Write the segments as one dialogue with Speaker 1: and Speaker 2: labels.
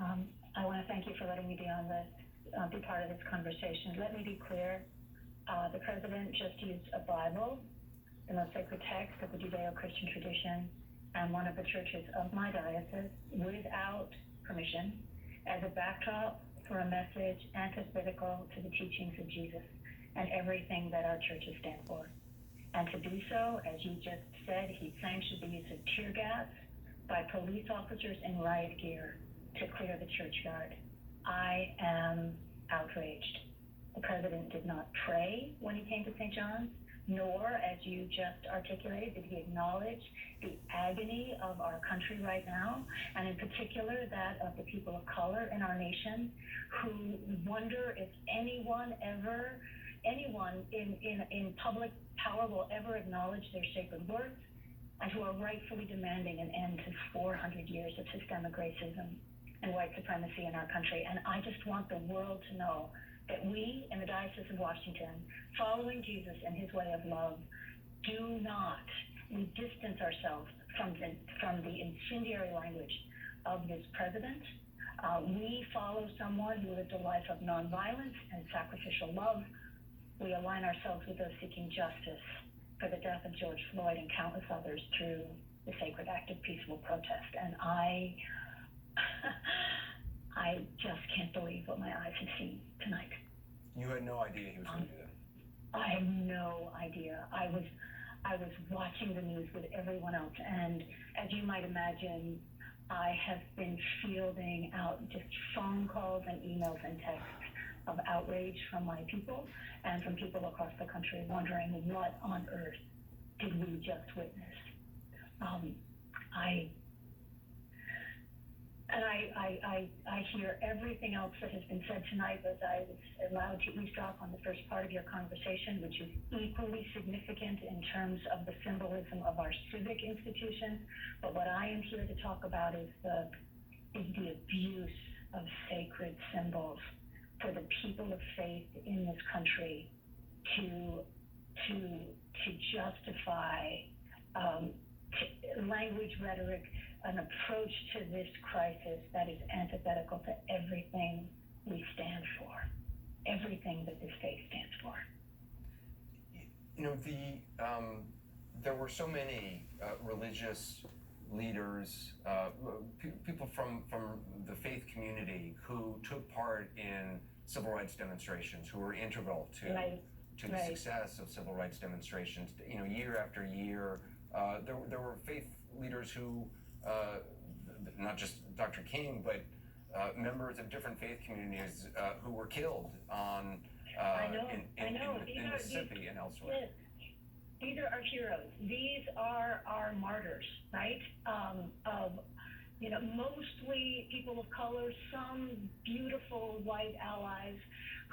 Speaker 1: I want to thank you for letting me be on this, be part of this conversation. Let me be clear. The president just used a Bible, the most sacred text of the Judeo-Christian tradition, and one of the churches of my diocese, without permission, as a backdrop for a message antithetical to the teachings of Jesus and everything that our churches stand for. And to do so, as you just said, he sanctioned the use of tear gas by police officers in riot gear to clear the churchyard. I am outraged. The president did not pray when he came to St. John's, nor, as you just articulated, did he acknowledge the agony of our country right now, and in particular that of the people of color in our nation, who wonder if anyone in public power will ever acknowledge their sacred worth, and who are rightfully demanding an end to 400 years of systemic racism and white supremacy in our country. And I just want the world to know that we in the Diocese of Washington, following Jesus and his way of love, we distance ourselves from the incendiary language of this president. We follow someone who lived a life of nonviolence and sacrificial love. We align ourselves with those seeking justice for the death of George Floyd and countless others through the sacred act of peaceful protest. And I just can't believe what my eyes have seen tonight.
Speaker 2: You had no idea he was going to do that?
Speaker 1: I had no idea. I was watching the news with everyone else, and as you might imagine, I have been fielding out just phone calls and emails and texts of outrage from my people and from people across the country wondering what on earth did we just witness. I hear everything else that has been said tonight, as I was allowed to eavesdrop on the first part of your conversation, which is equally significant in terms of the symbolism of our civic institutions. But what I am here to talk about is the abuse of sacred symbols for the people of faith in this country to justify language, rhetoric, an approach to this crisis that is antithetical to everything we stand for, everything that this faith stands for.
Speaker 2: You know, there were so many religious leaders, people from the faith community who took part in civil rights demonstrations, who were integral to the success of civil rights demonstrations. You know, year after year, there were faith leaders who, not just Dr. King, but members of different faith communities who were killed in Mississippi and elsewhere.
Speaker 1: Yes. These are our heroes. These are our martyrs, right? Mostly people of color, some beautiful white allies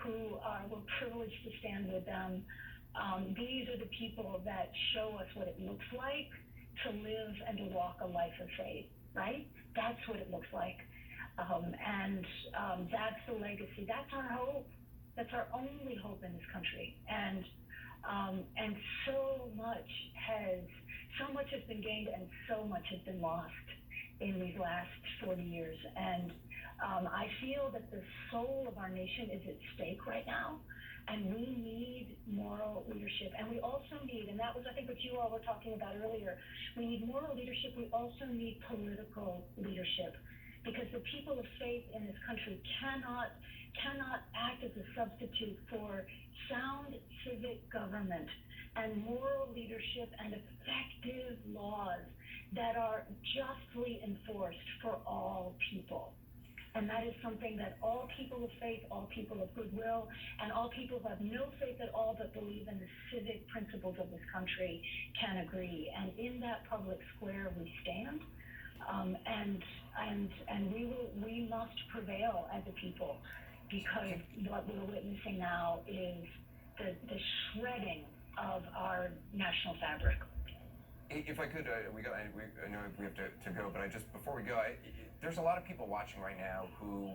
Speaker 1: who were privileged to stand with them. These are the people that show us what it looks like to live and to walk a life of faith, right? That's what it looks like. That's the legacy. That's our hope. That's our only hope in this country. And so much has been gained and so much has been lost in these last 40 years. And I feel that the soul of our nation is at stake right now. And we need moral leadership. And we also need, and that was, I think, what you all were talking about earlier, we need moral leadership. We also need political leadership, because the people of faith in this country cannot act as a substitute for sound civic government and moral leadership and effective laws that are justly enforced for all people. And that is something that all people of faith, all people of goodwill, and all people who have no faith at all but believe in the civic principles of this country can agree. And in that public square we stand, and we must prevail as a people, because what we're witnessing now is the shredding of our national fabric.
Speaker 2: If I could, I know we have to go, but before we go, there's a lot of people watching right now who